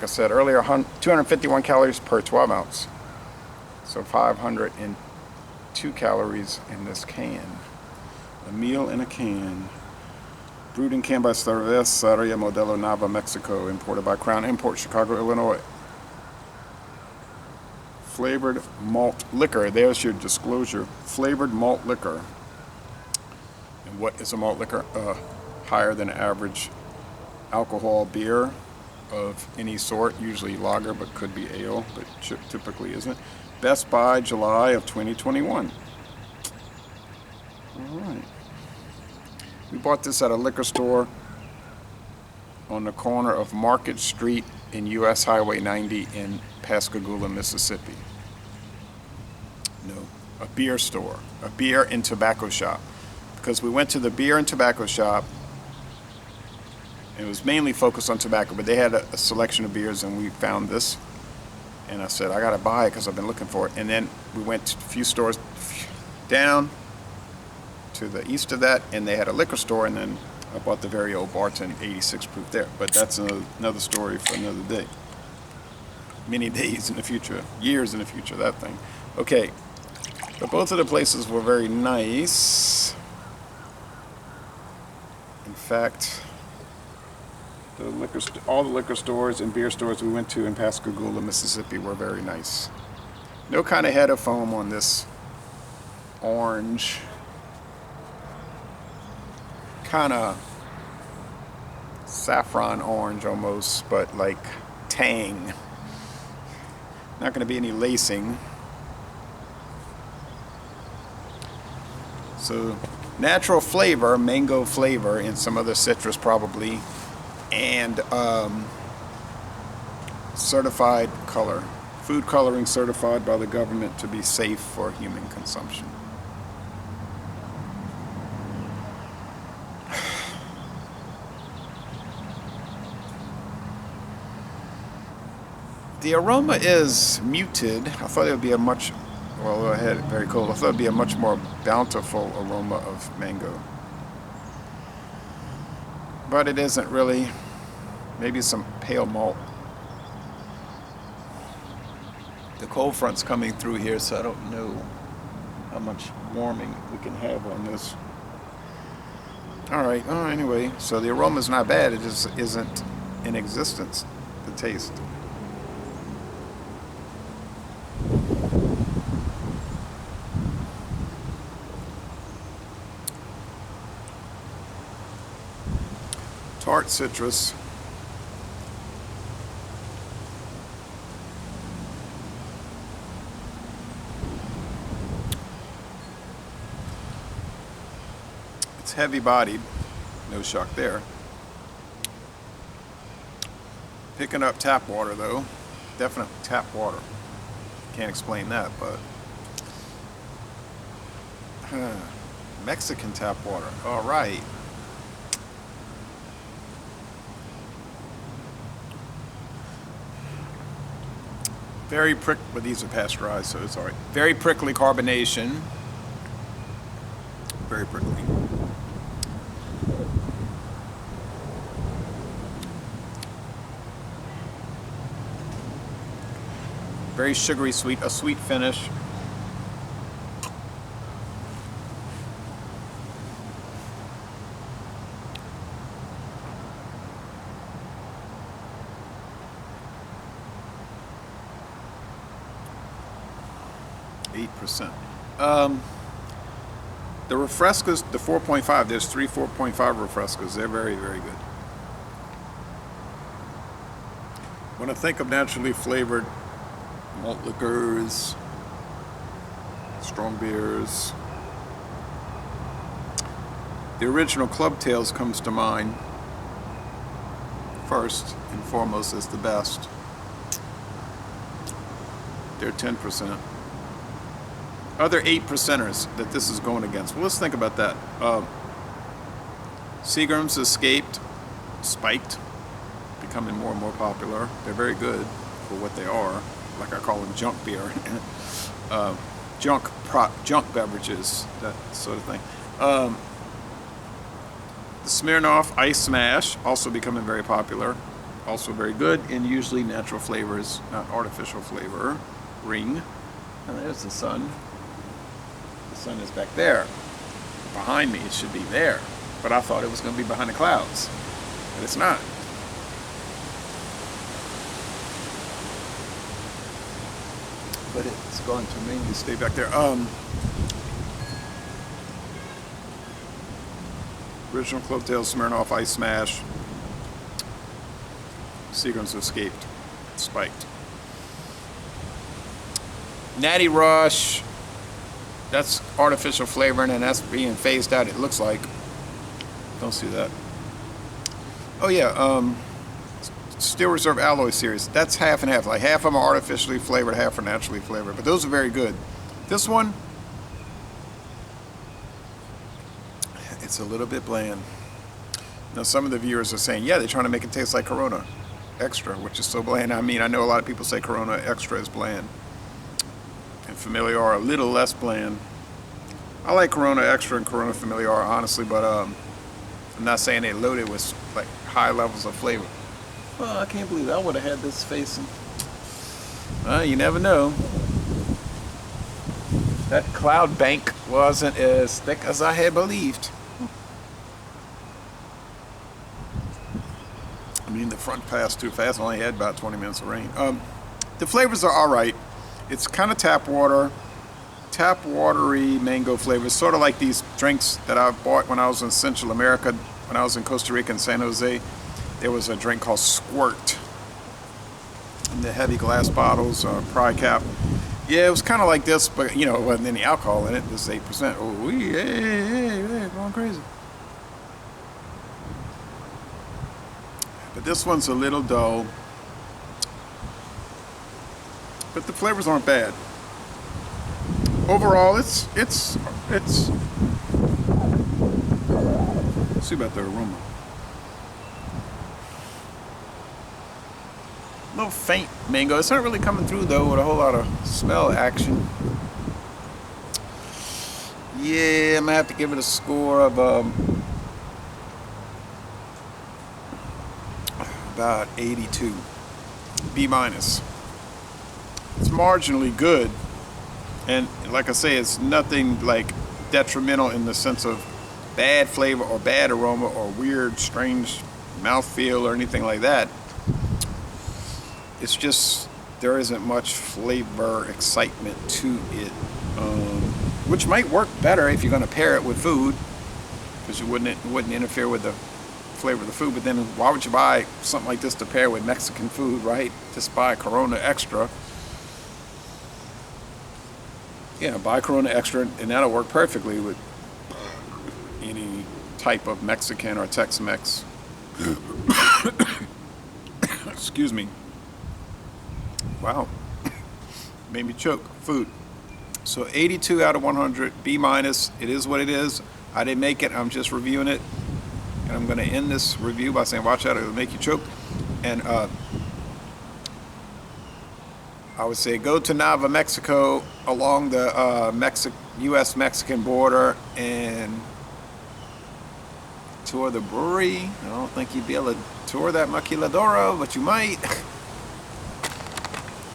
like I said earlier, 251 calories per 12 ounce. So 502 calories in this can. A meal in a can. Brewed and canned by Cervecería Modelo Nava, Mexico. Imported by Crown Import, Chicago, Illinois. Flavored malt liquor. There's your disclosure. Flavored malt liquor. And what is a malt liquor? Higher than average alcohol beer of any sort, usually lager, but could be ale, but typically isn't. Best by July of 2021. All right. We bought this at a liquor store on the corner of Market Street and US Highway 90 in Pascagoula, Mississippi. No, a beer store, a beer and tobacco shop. Because we went to the beer and tobacco shop, it was mainly focused on tobacco, but they had a selection of beers, and we found this. And I said, I gotta buy it because I've been looking for it. And then we went to a few stores down to the east of that, and they had a liquor store, and then I bought the very old Barton 86 proof there. But that's another story for another day. Many days in the future, years in the future, that thing. Okay, but both of the places were very nice. In fact, all the liquor stores and beer stores we went to in Pascagoula, Mississippi were very nice. No kind of head of foam on this orange, kind of saffron orange almost, but like tang. Not going to be any lacing. So natural flavor, mango flavor, and some other citrus probably, and certified color. Food coloring certified by the government to be safe for human consumption. The aroma is muted. I thought it would be a much, well, I had it very cold. I thought it would be a much more bountiful aroma of mango. But it isn't really. Maybe some pale malt. The cold front's coming through here, so I don't know how much warming we can have on this. Alright, anyway, so the aroma's not bad, it just isn't in existence, the taste. Tart citrus. It's heavy bodied, no shock there. Picking up tap water though, definite tap water. Can't explain that, but Mexican tap water. All right. Very but these are pasteurized, so it's all right. Very prickly carbonation. Very prickly. Very sugary sweet, a sweet finish. The Refrescas, the 4.5, there's 3 4.5 Refrescas. They're very, very good. When I think of naturally flavored malt liquors, strong beers, the original Club Tales comes to mind first and foremost as the best. They're 10%. Other 8%ers that this is going against. Well, let's think about that. Seagram's Escaped, Spiked, becoming more and more popular. They're very good for what they are. Like I call them junk beer. Junk beverages, that sort of thing. The Smirnoff Ice Smash, also becoming very popular. Also very good, and usually natural flavors, not artificial flavor. Ring. And there's the sun. The sun is back there. Behind me, it should be there. But I thought it was going to be behind the clouds. But it's not. But it's going to mainly stay back there. Original Clovetail Smirnoff Ice Smash. Seagram's Escaped. Spiked. Natty Rush. That's artificial flavoring, and that's being phased out, it looks like. Don't see that. Oh yeah, Steel Reserve Alloy Series. That's half and half. Like half of them are artificially flavored, half are naturally flavored. But those are very good. This one, it's a little bit bland. Now some of the viewers are saying, yeah, they're trying to make it taste like Corona Extra, which is so bland. I mean, I know a lot of people say Corona Extra is bland. And Familiar are a little less bland. I like Corona Extra and Corona Familiar, honestly, but I'm not saying they loaded with like high levels of flavor. Well, I can't believe I would have had this facing. You never know. That cloud bank wasn't as thick as I had believed. I mean, the front passed too fast. I only had about 20 minutes of rain. The flavors are all right. It's kind of tap watery mango flavors, sort of like these drinks that I bought when I was in Central America. When I was in Costa Rica and San Jose, there was a drink called Squirt in the heavy glass bottles, pry cap. Yeah, it was kind of like this, but you know, it wasn't any alcohol in it. This is 8%. Oh, hey, going crazy. But this one's a little dull. But the flavors aren't bad. Overall, it's. Let's see about the aroma. A little faint mango. It's not really coming through though with a whole lot of smell action. Yeah, I'm gonna have to give it a score of about 82. B minus. It's marginally good, and like I say, it's nothing like detrimental in the sense of bad flavor or bad aroma or weird, strange mouthfeel or anything like that. It's just there isn't much flavor excitement to it, which might work better if you're going to pair it with food, because it wouldn't interfere with the flavor of the food. But then why would you buy something like this to pair with Mexican food, right? Just buy Corona Extra. Yeah, buy Corona Extra, and that'll work perfectly with any type of Mexican or Tex-Mex. Excuse me. Wow. Made me choke. Food. So 82 out of 100, B minus. It is what it is. I didn't make it. I'm just reviewing it. And I'm going to end this review by saying, watch out, it'll make you choke. And I would say go to Nava, Mexico, along the U.S.-Mexican border, and tour the brewery. I don't think you'd be able to tour that maquiladora, but you might.